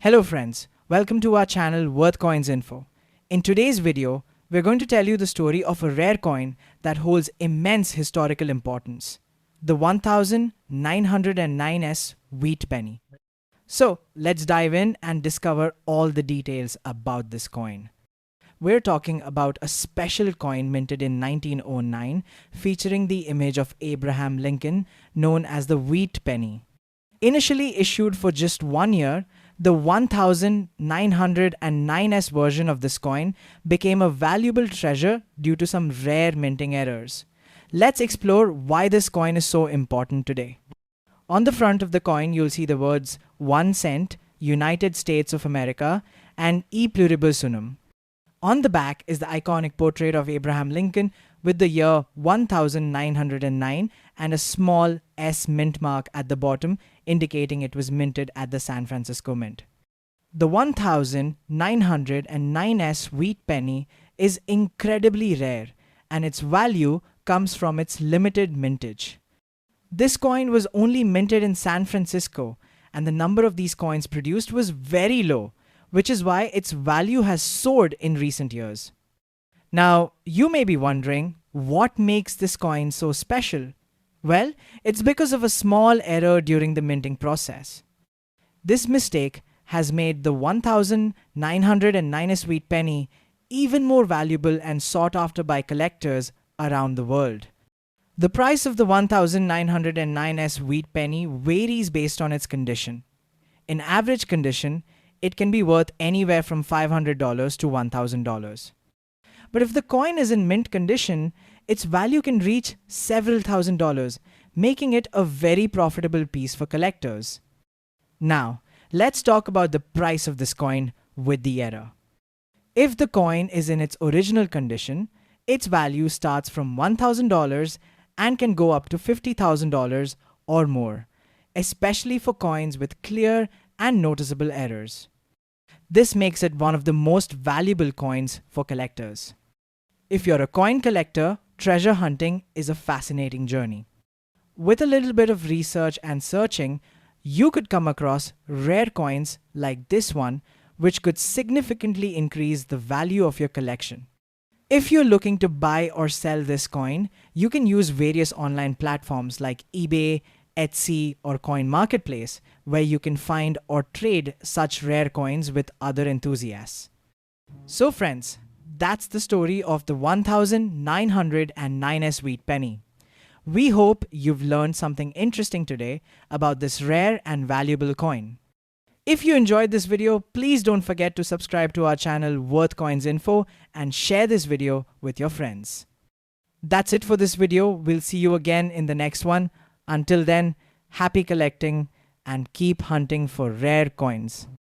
Hello friends, welcome to our channel Worth Coins Info. In today's video, we're going to tell you the story of a rare coin that holds immense historical importance, the 1909s wheat penny. So let's dive in and discover all the details about this coin. We're talking about a special coin minted in 1909 featuring the image of Abraham Lincoln known as the wheat penny. Initially issued for just 1 year, the 1909s version of this coin became a valuable treasure due to some rare minting errors. Let's explore why this coin is so important today. On the front of the coin, you'll see the words 1 cent, United States of America, and E pluribus unum. On the back is the iconic portrait of Abraham Lincoln with the year 1909 and a small S mint mark at the bottom indicating it was minted at the San Francisco Mint. The 1909s wheat penny is incredibly rare and its value comes from its limited mintage. This coin was only minted in San Francisco and the number of these coins produced was very low, which is why its value has soared in recent years. Now, you may be wondering, what makes this coin so special? Well, it's because of a small error during the minting process. This mistake has made the 1909s wheat penny even more valuable and sought after by collectors around the world. The price of the 1909s wheat penny varies based on its condition. In average condition, it can be worth anywhere from $500 to $1,000. But if the coin is in mint condition, its value can reach several $1,000s, making it a very profitable piece for collectors. Now, let's talk about the price of this coin with the error. If the coin is in its original condition, its value starts from $1,000 and can go up to $50,000 or more, especially for coins with clear and noticeable errors. This makes it one of the most valuable coins for collectors. If you're a coin collector, treasure hunting is a fascinating journey. With a little bit of research and searching, you could come across rare coins like this one, which could significantly increase the value of your collection. If you're looking to buy or sell this coin, you can use various online platforms like eBay, Etsy, or Coin Marketplace, where you can find or trade such rare coins with other enthusiasts. So friends, that's the story of the 1909s wheat penny. We hope you've learned something interesting today about this rare and valuable coin. If you enjoyed this video, please don't forget to subscribe to our channel Worth Coins Info and share this video with your friends. That's it for this video. We'll see you again in the next one. Until then, happy collecting and keep hunting for rare coins.